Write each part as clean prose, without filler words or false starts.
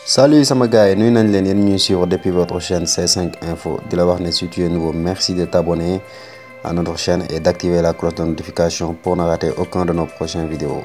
Salut sama gars yi nuyu nañ leen yéen ñuy suivre depuis votre chaîne C5 Info di la wax ne si tu es nouveau merci de t'abonner à notre chaîne et d'activer la cloche de notification pour ne rater aucun de nos prochaines vidéos.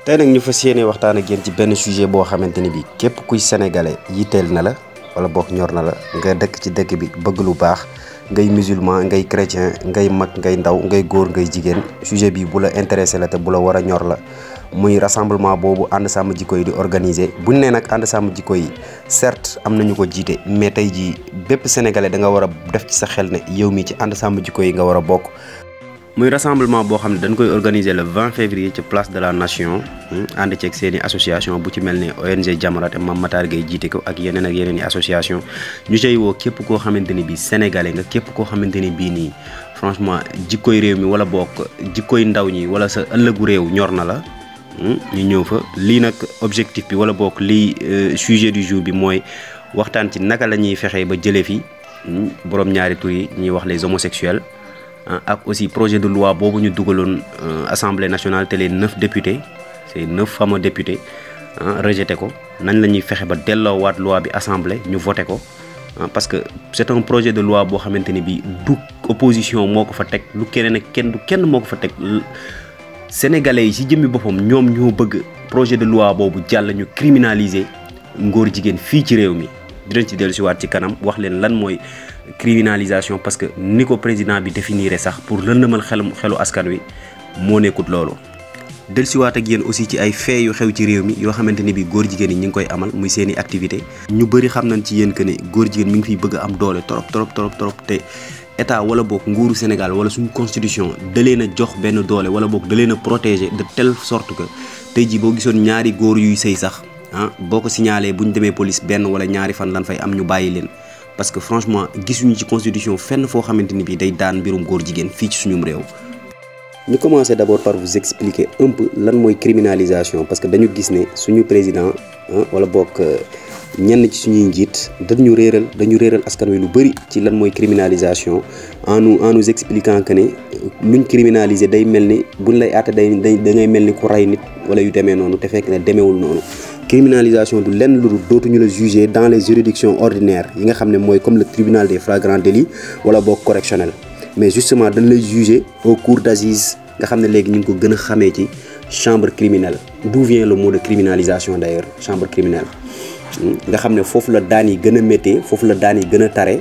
tey nag ñu fas yéene waxtaan ak yéen ci benn sujet boo xamante ni bi képp kuy sénégalais yitteel na la wala boog ñor na la nga dëkk ci dëkk bi bëgg lu baax ngay musulman ngay chrétien ngay mag ngay ndaw ngay góor ngay jigéen sujet bi bu la intéressé la te bu la war a ñor la. muy rassemblement boobu ànd sàmm jikko yi di organiser bu ñu nee nag ànd sàmm jikko yi certes am nañu ko jiite mais tey jii bépp sénégalais da nga war a def ci sa xel ne yow mi ci ànd sàmm jikko yi nga war a bokk. muy rassemblement boo xam ne dañ koy organiser le 20 février ci place de la nation ànd ceeg seen i association bu ci mel ne ONG Jamra te Mame Matar Gueye jiite ko ak yeneen i association ñu cay woo képp koo xamante ni bii sénégalais nga képp koo xamante ni bii nii franchement jikkoy réew mi wala bokk jikkoy ndaw ñi wala sa ëllëgu réew ñor na la. ñu ñëw fa lii nag objectif bi wala bokk lii sujet du jour bi mooy waxtaan ci naka la ñuy fexee ba jëlee fi borom ñaari tur yi ñuy wax les homosexuels ak aussi projet de loi boobu ñu dugaloon assemblée nationale te les 9 députés c'est 9 fameux députés rejeté ko nañ la ñuy fexe ba delloowaat loi bi assemblée ñu voté ko parce que c'est un projet de loi boo xamante ni bi du opposition moo ko fa teg lu keneen ak kenn moo ko fa teg. Sénégalais yi ci jëmmi boppam ñoom ñoo bëgg projet de loi boobu jàll ñu criminaliser ngóor jigéen fii ci réew mi dinañ ci dellusiwaat ci kanam wax leen lan mooy criminalisation parce que ni ko président bi définir sax pour lëndëmal xelu askan wi moo nekkut loolu. dellusiwaat ak yéen aussi ci ay faits yu xew ci réew mi yoo xamante ni bi góor jigéen yi ñu ngi koy amal muy seeni activité ñu bëri xam nañ ci yéen que ne góor jigéen mi ngi fiy bëgg a am doole trop te. état wala boog nguuru Sénégal wala suñu constitution da leen a jox benn doole wala boog da leen a protéger de telle sorte que tey jii boo gisoon ñaari góor yuy sëy sax boo ko signalé bu ñu demee police benn wala ñaari fan lan fay am ñu bàyyi leen parce que franchement gisuñu ci constitution fenn foo xamante ni bii day daan mbirum góor jigéen fii ci suñum réew. ñu commencer d'abord par vous expliquer un peu lan mooy criminalisation parce que dañu gis ne suñu président wala boog. ñenn ci suñuy njiit dañu réeral askan wi lu bëri ci lan mooy criminalisation en nous expliquant que ne luñ criminaliser day mel ni buñ lay àtte da ngay mel ni ku rey nit wala yu demee noonu te fekk ne demeewul noonu. criminalisation du lenn lu dootuñu la juger dans les juridictions ordinaires yi nga xam ne mooy comme le tribunal des flagrants délits wala boog correctionnel mais justement dañ lay juger au cours d'assises nga xam ne léegi ñu ngi ko gën a xamee ci chambre criminelle d'où vient le mot de criminalisation d'ailleurs chambre criminelle. nga xam ne foofu la daan yi gën a méttee foofu la daan yi gën a tare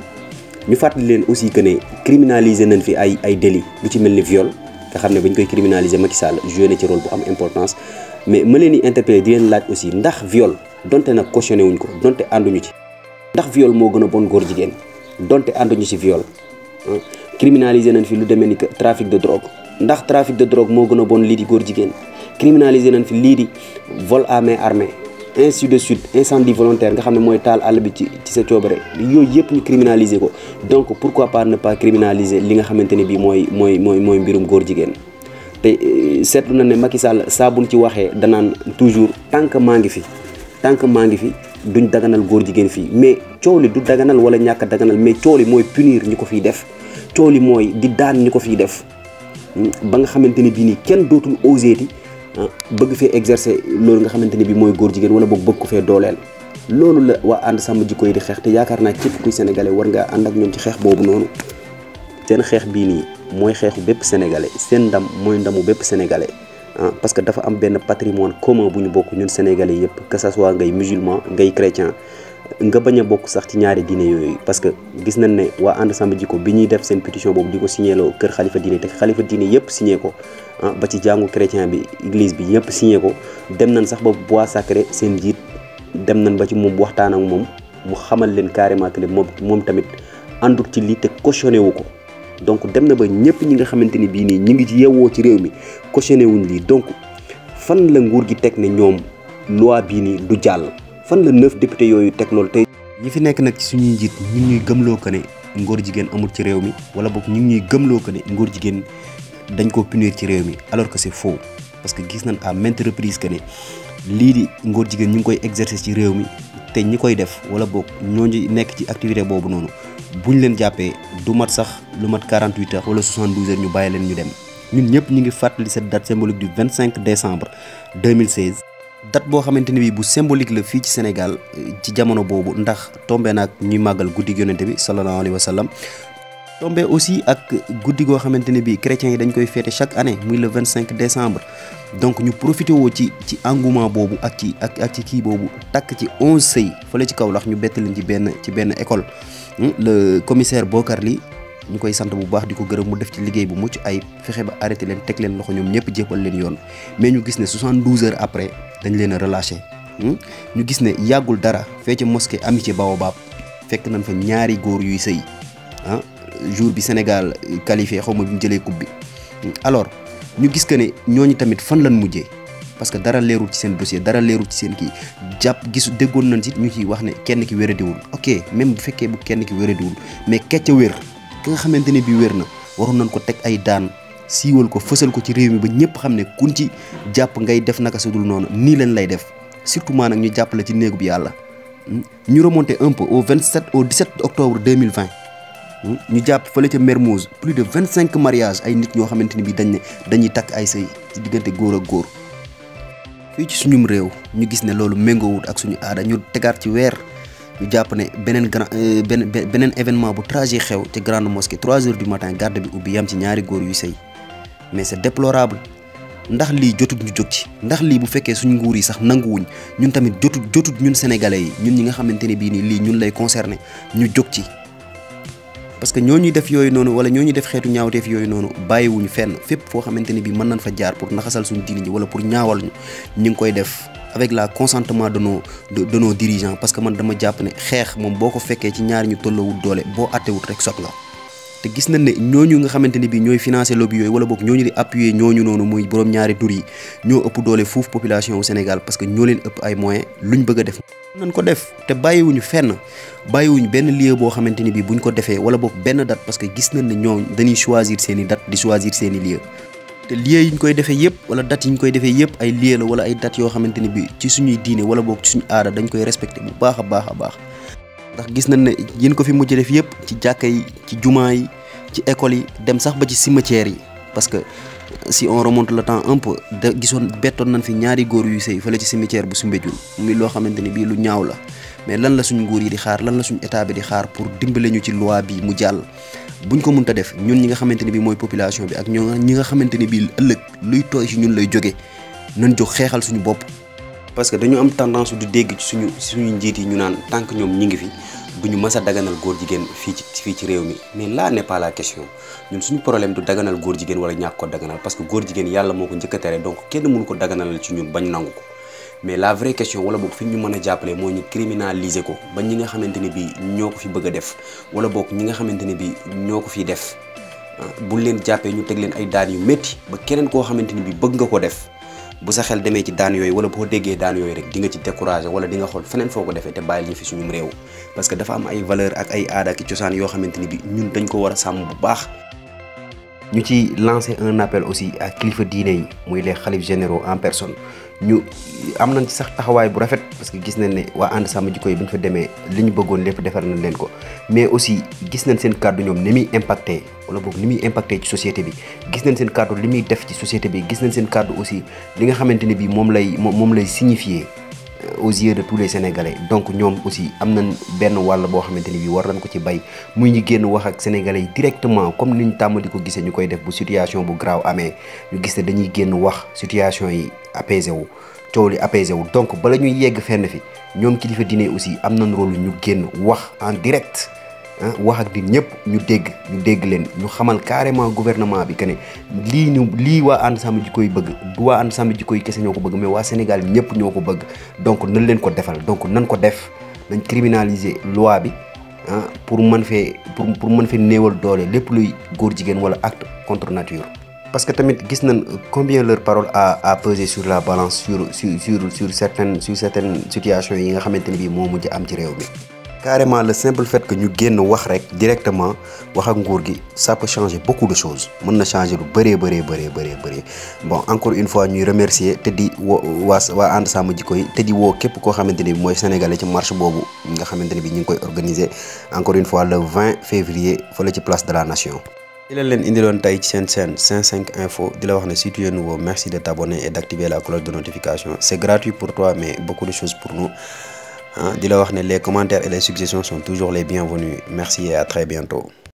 ñu fàttali leen aussi que ne criminaliser nañ fi ay délits lu ci mel ni viol nga xam ne ba ñu koy criminaliser Macky Sall joué na ci rôle bu am importance mais ma leen di interpeller di leen laaj aussi ndax viol donte nag cautionné wuñ ko donte ànduñu ci ndax viol moo gën a bon góor jigéen donte ànduñu ci viol criminaliser nañ fi lu demee ni que trafic de drogue ndax trafic de drogue moo gën a bon lii di góor jigéen criminaliser nañ fi lii di vol à main armée ainsi de suite incendie volontaire nga xam ne mooy taal àll bi ci sa coobare yooyu yëpp ñu criminaliser ko donc pourquoi pas ne pas criminaliser li nga xamante ne bii mooy mbirum góor jigéen te seetlu na ne Macky Sall saa buñ ci waxee danaan toujours tant que maa ngi fi duñ daganal góor jigéen fii mais coow li du daganal wala ñàkk a daganal mais coow li mooy punir ñi ko fiy def coow li mooy di daan ñi ko fiy def ba nga xamante ne bii nii kenn dootul oseeti bëgg fee exercer loolu nga xamante ne bi mooy góor jigéen wala boog bëgg ko fee dooleel loolu la waa ànd sàmm jikko yi di xeex te yaakaar naa képp kuy sénégalais war ngaa ànd ak ñoom ci xeex boobu noonu seen xeex bii nii mooy xeexu bépp sénégalais seen ndam mooy ndamu bépp sénégalais parce que dafa am benn patrimoine commun bu ñu bokk ñun sénégalais yëpp que ça soit ngay musulman ngay chrétien nga bañ a bokk sax ci ñaari diine yooyu parce que gis nañ ne waa ànd sàmm jikko bi ñuy def seen pétition boobu di ko signéloo kër xalifa diine te xalifa diine yëpp signé ko ba ci jàngu chrétien bi église bi yëpp signé ko dem nañ sax ba bois sacré seen njiit dem nañ ba ci moom waxtaan ak moom mu xamal leen carrément que moom tamit àndut ci lii te cautionné wu ko donc dem na ba ñëpp ñi nga xamante ni bii nii ñi ngi ci yeewoo ci réew mi cautionné wuñ lii donc fan la nguur gi teg ne ñoom loi bii nii du jàll fan la 9 députés yooyu teg loolu tey ñi fi nekk nag ci suñuy njiit ñu ngi ñuy gëmloo que ne ngóor jigéen amul ci réew mi wala boog ñu ngi ñuy gëmloo que ne ngóor jigéen dañ ko punir ci réew mi alors que c'est faux parce que gis nañ à maintes reprises que ne lii di ngóor jigéen ñu ngi koy exercer ci réew mi te ñi koy def wala boog ñooñu nekk ci activité boobu noonu buñ leen jàppee du mat sax lu mat 48 heures wala 72 heures ñu bàyyi leen ñu dem ñun ñëpp ñu ngi fàttali cette date symbolique du 25 décembre 2016 date boo xamante ni bi bu symbolique la fii ci Sénégal ci jamono boobu ndax tombé naag ñuy màggal guddi yonente bi sallallahu alayhi wa sallam tombé aussi ak guddi goo xamante ne bi chrétiens yi dañ koy féete chaque année muy le 25 décembre donc ñu profité woo ci engouement boobu ak ci kii boobu takk ci 11 sëy fële ci Kaolack ñu bett leen ci benn école le commissaire Bokar Ly ñu koy sant bu baax di ko gërëm mu def ci liggéey bu mucc ay fexe ba arrêté leen teg leen loxo ñoom ñëpp jébbal leen yoon mais ñu gis ne 72 heures après dañ leen a relâché ñu gis ne yàggul dara fee ca mosquée Amitié Baobab fekk nañ fa ñaari góor yuy sëy jour bi Sénégal qualifié xaw ma bi mu jëlee coupe bi alors ñu gis que ne ñooñu tamit fan lañ mujjee parce que dara leerul ci seen dossier dara leerul ci seen kii déggoon nañ si ñu ciy wax ne kenn ki wéradiwul ok même bu fekkee bu kenn ki wéradiwul mais kecca wér ki nga xamante ne bii wér na waroon nañ ko teg ay daan siiwal ko fësal ko ci réew mi ba ñëpp xam ne kun ci jàpp ngay def naka sa dul noonu nii leen lay def surtout maa nag ñu jàppale ci néegu bi yàlla ñu remonté un peu au 17 octobre 2020 ñu jàpp fële ca Mermoz plus de 25 mariages ay nit ñoo xamante ni bi dañuy takk ay sëy ci diggante góor ak góor fii ci suñum réew ñu gis ne loolu méngoowut ak suñu aada ñu tegaat ci weer ñu jàpp ne beneen événement bu tragique xew ci grande mosquée 3 heures du matin garde bi ubbi yam ci ñaari góor yuy sëy mais c'est déplorable ndax lii jotut ñu jóg ci ndax lii bu fekkee suñu nguur yi sax nanguwuñ ñun tamit jotut ñun sénégalais yi ñun ñi nga xamante ne bii nii lii ñun lay concerné ñu jóg ci parce que ñooñuy def yooyu noonu wala ñooñuy def xeetu ñaawteef yooyu noonu bàyyiwuñu fenn fépp foo xamante ne bii mën nañ fa jaar pour naxasal suñu diine ji wala pour ñaawal ñu ngi koy def avec la consentement de nos dirigeants parce que man dama jàpp ne xeex moom boo ko fekkee ci ñaari ñu tolloowut doole boo attewut rek sot nga te gis nañ ne ñooñu nga xamante ne bii ñooy financé lobby yooyu wala boog ñooñu di appuyer ñooñu noonu muy borom ñaari tur yi ñoo ëpp doole fuuf population wu Sénégal parce que ñoo leen ëpp ay moyens luñ bëgg a def nañ ko def te bàyyiwuñu fenn bàyyiwuñu benn lieu boo xamante ni bii buñ ko defee wala boog benn date parce que gis nañ ne ñoom dañuy choisir seen i date di choisir seen i lieu te lieu yi ñu koy defee yëpp wala date yi ñu koy defee yëpp ay lieu la wala ay date yoo xamante ni bii ci suñuy diine wala boog ci suñu aada dañ koy respecté bu baax a baax a baax ndax gis nañ ne yéen ko fi mujj def yëpp ci jàkka yi ci jumaa yi ci école yi dem sax ba ci cimetière yi parce que si on remonte le temps un peu da gisoon bettoon nañ fi ñaari góor yuy sëy fële ci cimetière bu Soumbédioune muy loo xamante ni bii lu ñaaw la mais lan la suñu nguur yi di xaar lan la suñu état bi di xaar pour dimbale ñu ci loi bi mu jàll buñ ko mënta def ñun ñi nga xamante ni bii mooy population bi ak ñi nga xamante ni bii ëllëg luy tooy si ñun lay jóge nañ jóg xeexal suñu bopp parce que dañu am tendance du dégg ci suñu njiit yi ñu naan tant que ñoom ñi ngi fi bu ñu mës a daganal góor jigéen fii ci réew mi mais là n'est pas la question ñun suñu problème du daganal góor jigéen wala ñàkk ko daganal parce que góor jigéen yàlla moo ko njëkk a tere donc kenn mënu ko daganalal ci ñun bañ nangu ko mais la vraie question wala boog fi ñu mën a jàppale moo ñu criminaliser ko ba ñi nga xamante ne bii ñoo ko fi bëgg a def wala boog ñi nga xamante ne bii ñoo ko fiy def buñ leen jàppee ñu teg leen ay daan yu métti ba keneen koo xamante ne bii bëgg nga ko def bu sa xel demee ci daan yooyu wala boo déggee daan yooyu rek di nga ci découragé wala di nga xool feneen foo ko defee te bàyyil ñu fi suñu réew parce que dafa am ay valeur ak ay aada ak cosaan yoo xamante ni bi ñun dañ ko war a sàmm bu baax. ñu ci lancer un appel aussi ak kilifa diine yi muy les xalif généraux en personne ñu am nañ ci sax taxawaay bu rafet parce que gis nañ ne waa ànd sàmm jikko yi bu ñu fa demee li ñu bëggoon lépp defar nañ leen ko mais aussi gis nañ seen kàddu ñoom ni muy impacté wala boog ni muy impacté ci société bi gis nañ seen kàddu li muy def ci société bi gis nañ seen kàddu aussi li nga xamante ne bi moom lay signifier aux yeux de tous les Sénégalais donc ñoom aussi am nañ benn wàll boo xamante ni bi war nañ ko ci bay muy ñu génn wax ak Sénégalais yi directement comme niñ tàmm di ko gisee ñu koy def bu situation bu grave amee ñu gis ne dañuy génn wax situation yi apaisé wu coow li apaisé wu donc bala ñuy yegg fenn fi ñoom kilifa diine aussi am nañ rôle ñu génn wax en direct wax ak nit ñëpp ñu dégg leen ñu xamal carrément gouvernement bi que ne lii waa ànd sàmm jikko yi bëgg du waa ànd sàmm jikko yi kese ñoo ko bëgg mais waa Sénégal ñëpp ñoo ko bëgg donc nañ leen ko defal donc nañ ko def nañ criminaliser loi bi pour mën fee néewal doole lépp luy góor jigéen wala acte contre nature. parce que tamit gis nañ combien leur parole a pesé sur la balance sur certaines situations yi nga xamante ni bii moo mujj am ci réew mi. carrément le simple fait que ñu génn wax rek directement wax ak nguur gi ça peut changer beaucoup de choses mën na changer lu bëree bon encore une fois ñuy remercier te di waa ànd sàmm jikko yi te di woo képp koo xamante ni bi mooy sénégalais ci marche boobu nga xamante ni bi ñu ngi koy organiser encore une fois le 20 février fële ci place de la nation. Il leen indiloon tey ci seen chaîne 55 info di la wax ne si tu es nouveau merci de t'abonner et d'activer la cloche de notification. C'est gratuit pour toi mais beaucoup de choses pour nous. Di la wax ne les commentaires et les suggestions sont toujours les bienvenus. Merci et à très bientôt.